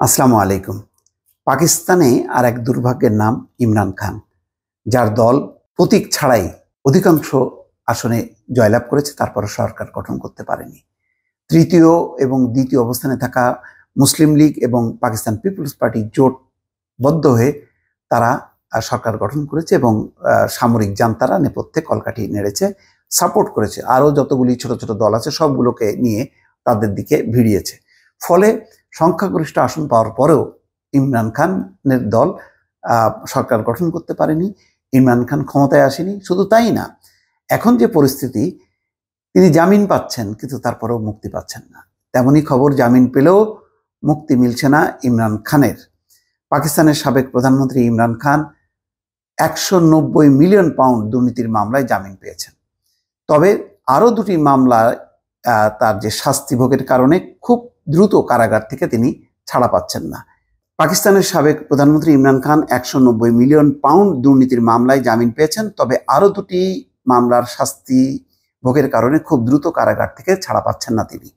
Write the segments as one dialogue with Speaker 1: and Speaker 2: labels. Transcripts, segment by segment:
Speaker 1: আসসালামু আলাইকুম। পাকিস্তানে আর এক দুর্ভাগ্যের নাম ইমরান খান, যার দল প্রতীক ছাড়াই অধিকাংশ আসনে জয়লাভ করেছে, তারপরে সরকার গঠন করতে পারেনি। তৃতীয় এবং দ্বিতীয় অবস্থানে থাকা মুসলিম লীগ এবং পাকিস্তান পিপলস পার্টি জোটবদ্ধ হয়ে তারা সরকার গঠন করেছে এবং সামরিক জান্তারা নেপথ্যে কলকাঠি নেড়েছে, সাপোর্ট করেছে। আরও যতগুলি ছোট ছোট দল আছে সবগুলোকে নিয়ে তাদের দিকে ভিড়িয়েছে। ফলে সংখ্যাগরিষ্ঠ আসন পাওয়ার পরেও ইমরান খানের দল সরকার গঠন করতে পারেনি। ইমরান খান ক্ষমতায় আসেনি। শুধু তাই না, এখন যে পরিস্থিতি, তিনি জামিন পাচ্ছেন কিন্তু তারপরেও মুক্তি পাচ্ছেন না। তেমনই খবর, জামিন পেলেও মুক্তি মিলছে না ইমরান খানের। পাকিস্তানের সাবেক প্রধানমন্ত্রী ইমরান খান 190 মিলিয়ন পাউন্ড দুর্নীতির মামলায় জামিন পেয়েছেন। তবে আরও দুটি মামলায় তার যে শাস্তি ভোগের কারণে খুব দ্রুত কারাগার থেকে তিনি ছাড়া পাচ্ছেন না। পাকিস্তানের সাবেক প্রধানমন্ত্রী ইমরান খান 190 মিলিয়ন পাউন্ড দুর্নীতির মামলায় জামিন পেয়েছেন, তবে আরও দুটি মামলার শাস্তি ভোগের কারণে খুব দ্রুত কারাগার থেকে ছাড়া পাচ্ছেন না তিনি।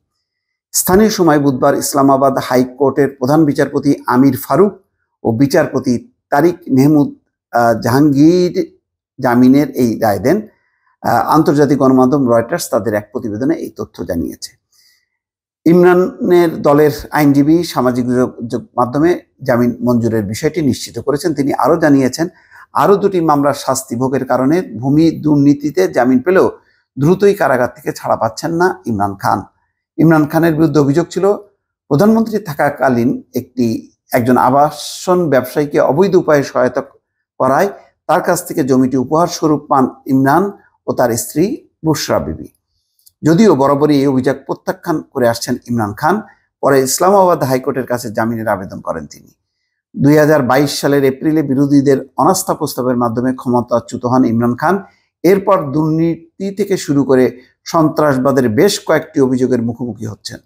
Speaker 1: স্থানীয় সময় বুধবার ইসলামাবাদ হাইকোর্টের প্রধান বিচারপতি আমির ফারুক ও বিচারপতি তারিক মেহমুদ জাহাঙ্গীর জামিনের এই রায় দেন। আন্তর্জাতিক গণমাধ্যম রয়টার্স তাদের এক প্রতিবেদনে এই তথ্য জানিয়েছে। ইমরানের দলের আইনজীবী সামাজিক যোগাযোগ মাধ্যমে জামিন মঞ্জুরের বিষয়টি নিশ্চিত করেছেন। তিনি আরও জানিয়েছেন, আরও দুটি মামলার শাস্তি ভোগের কারণে ভূমি দুর্নীতিতে জামিন পেলেও দ্রুতই কারাগার থেকে ছাড়া পাচ্ছেন না ইমরান খান। ইমরান খানের বিরুদ্ধে অভিযোগ ছিল, প্রধানমন্ত্রী থাকাকালীন একজন আবাসন ব্যবসায়ীকে অবৈধ উপায়ে সহায়তা করায় তার কাছ থেকে জমিটি উপহার স্বরূপ পান ইমরান ও তার স্ত্রী বুশরা বিবি। যদিও বরাবরই এই অভিযোগ প্রত্যাখ্যান করে আসছেন ইমরান খান, পরে ইসলামাবাদ হাইকোর্টের কাছে জামিনের আবেদন করেন তিনি। 2022 সালের এপ্রিলে বিরোধীদের অনাস্থা প্রস্তাবের মাধ্যমে ক্ষমতাচ্যুত হন ইমরান খান। এরপর দুর্নীতি থেকে শুরু করে সন্ত্রাসবাদের বেশ কয়েকটি অভিযোগের মুখোমুখি হচ্ছেন।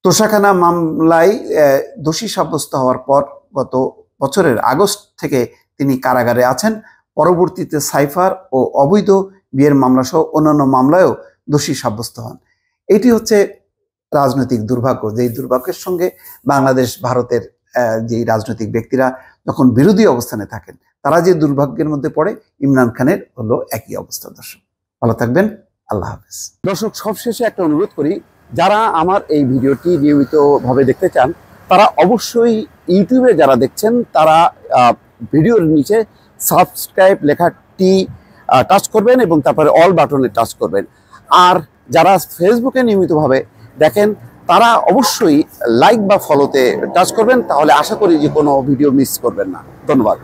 Speaker 1: তোষাখানা মামলায় দোষী সাব্যস্ত হওয়ার পর গত বছরের আগস্ট থেকে তিনি কারাগারে আছেন। পরবর্তীতে সাইফার ও অবৈধ বিয়ের মামলা সহ অন্যান্য মামলায়ও দোষী সাব্যস্ত হন। এটি হচ্ছে রাজনৈতিক দুর্ভাগ্য, যেই দুর্ভাগ্যের সঙ্গে বাংলাদেশ ভারতের যেই রাজনৈতিক ব্যক্তিরা যখন বিরোধী অবস্থানে থাকেন, তারা যে দুর্ভাগ্যের মধ্যে পড়ে, ইমরান খানের হলো একই অবস্থা। দর্শক ভালো থাকবেন, আল্লাহ হাফেজ।
Speaker 2: দর্শক সবশেষে একটা অনুরোধ করি, যারা আমার এই ভিডিওটি নিয়মিতভাবে দেখতে চান তারা অবশ্যই ইউটিউবে যারা দেখছেন তারা ভিডিওর নিচে সাবস্ক্রাইব লেখাটি টাচ করবেন এবং তারপরে অল বাটনে টাচ করবেন। আর যারা ফেসবুকে নিয়মিতভাবে দেখেন তারা অবশ্যই লাইক বা ফলোতে টাচ করবেন, তাহলে আশা করি যে কোনো ভিডিও মিস করবেন না। ধন্যবাদ।